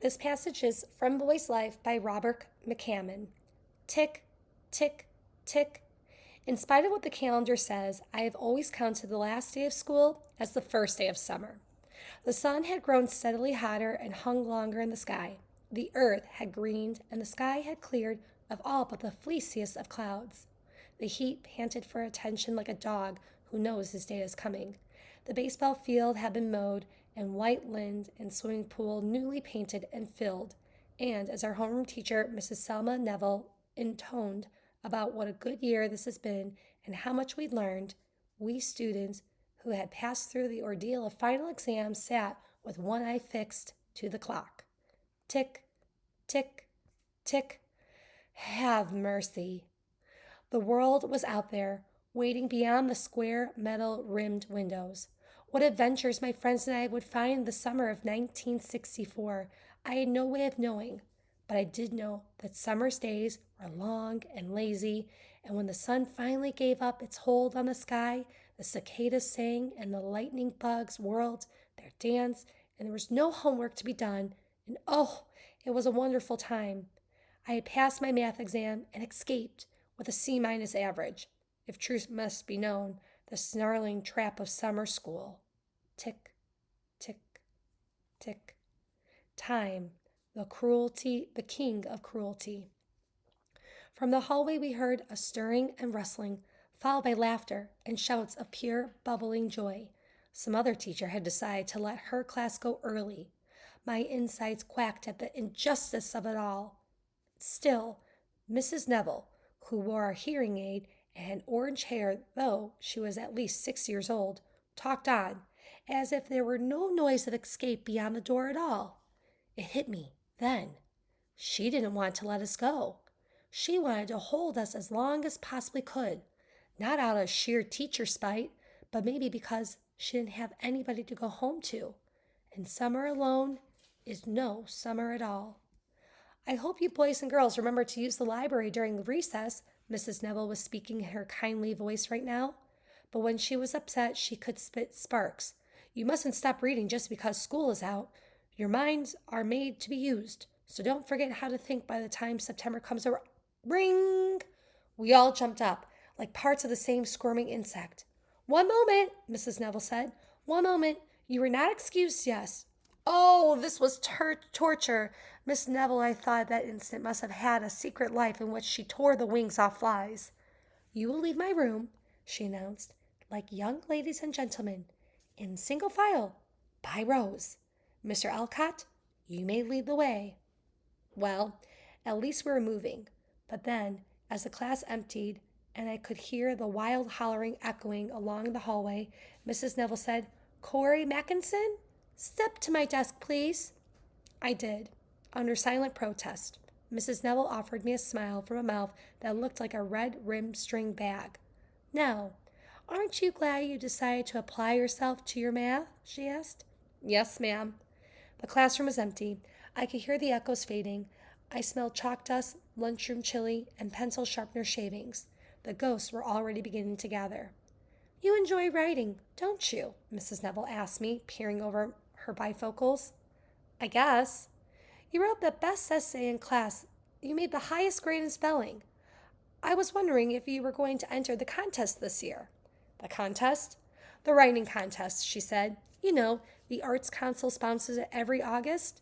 This passage is from Boy's Life by Robert McCammon. Tick, tick, tick. In spite of what the calendar says, I have always counted the last day of school as the first day of summer. The sun had grown steadily hotter and hung longer in the sky. The earth had greened and the sky had cleared of all but the fleeciest of clouds. The heat panted for attention like a dog who knows his day is coming. The baseball field had been mowed and white lined and swimming pool newly painted and filled, and as our homeroom teacher, Mrs. Selma Neville, intoned about what a good year this has been and how much we'd learned, we students who had passed through the ordeal of final exams sat with one eye fixed to the clock. Tick, tick, tick. Have mercy. The world was out there, waiting beyond the square metal-rimmed windows. What adventures my friends and I would find the summer of 1964, I had no way of knowing, but I did know that summer's days were long and lazy, and when the sun finally gave up its hold on the sky, the cicadas sang and the lightning bugs whirled their dance, and there was no homework to be done, and oh, it was a wonderful time. I had passed my math exam and escaped with a C- average. If truth must be known, the snarling trap of summer school. Tick, tick, tick. Time, the king of cruelty. From the hallway we heard a stirring and rustling, followed by laughter and shouts of pure, bubbling joy. Some other teacher had decided to let her class go early. My insides quacked at the injustice of it all. Still, Mrs. Neville, who wore a hearing aid and had orange hair, though she was at least 6 years old, talked on, as if there were no noise of escape beyond the door at all. It hit me then. She didn't want to let us go. She wanted to hold us as long as possibly could, not out of sheer teacher spite, but maybe because she didn't have anybody to go home to. And summer alone is no summer at all. I hope you boys and girls remember to use the library during recess. Mrs. Neville was speaking in her kindly voice right now. But when she was upset, she could spit sparks. You mustn't stop reading just because school is out. Your minds are made to be used, so don't forget how to think by the time September comes around. Ring! We all jumped up, like parts of the same squirming insect. 1 moment, Mrs. Neville said. 1 moment. You were not excused, yes. Oh, this was torture. Miss Neville, I thought at that instant, must have had a secret life in which she tore the wings off flies. You will leave my room, she announced, like young ladies and gentlemen, in single file, by rows. Mr. Alcott, you may lead the way. Well, at least we were moving. But then, as the class emptied, and I could hear the wild hollering echoing along the hallway, Mrs. Neville said, Corey Mackinson? Step to my desk, please. I did, under silent protest. Mrs. Neville offered me a smile from a mouth that looked like a red-rimmed string bag. Now, aren't you glad you decided to apply yourself to your math? She asked. Yes, ma'am. The classroom was empty. I could hear the echoes fading. I smelled chalk dust, lunchroom chili, and pencil sharpener shavings. The ghosts were already beginning to gather. You enjoy writing, don't you? Mrs. Neville asked me, peering over her bifocals. I guess. You wrote the best essay in class. You made the highest grade in spelling. I was wondering if you were going to enter the contest this year. The contest? The writing contest, she said. You know, the Arts Council sponsors it every August.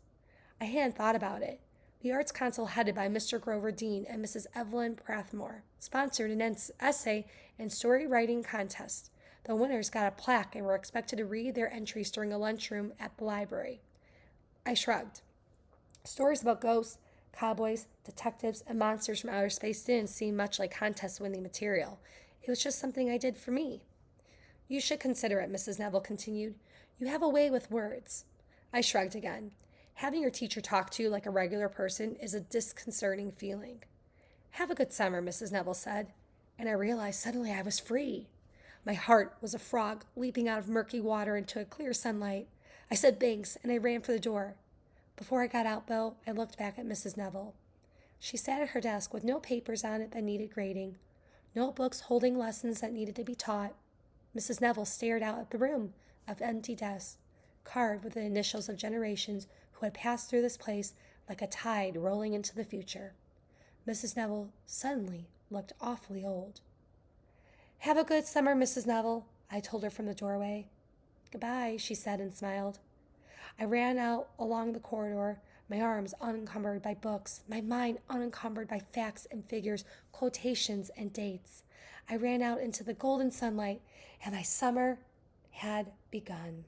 I hadn't thought about it. The Arts Council, headed by Mr. Grover Dean and Mrs. Evelyn Prathmore, sponsored an essay and story writing contest. The winners got a plaque and were expected to read their entries during a lunchroom at the library. I shrugged. Stories about ghosts, cowboys, detectives, and monsters from outer space didn't seem much like contest-winning material. It was just something I did for me. You should consider it, Mrs. Neville continued. You have a way with words. I shrugged again. Having your teacher talk to you like a regular person is a disconcerting feeling. Have a good summer, Mrs. Neville said, and I realized suddenly I was free. My heart was a frog leaping out of murky water into a clear sunlight. I said thanks, and I ran for the door. Before I got out, though, I looked back at Mrs. Neville. She sat at her desk with no papers on it that needed grading, no books holding lessons that needed to be taught. Mrs. Neville stared out at the room of empty desks, carved with the initials of generations who had passed through this place like a tide rolling into the future. Mrs. Neville suddenly looked awfully old. "Have a good summer, Mrs. Neville," I told her from the doorway. "Goodbye," she said and smiled. I ran out along the corridor, my arms unencumbered by books, my mind unencumbered by facts and figures, quotations and dates. I ran out into the golden sunlight, and my summer had begun.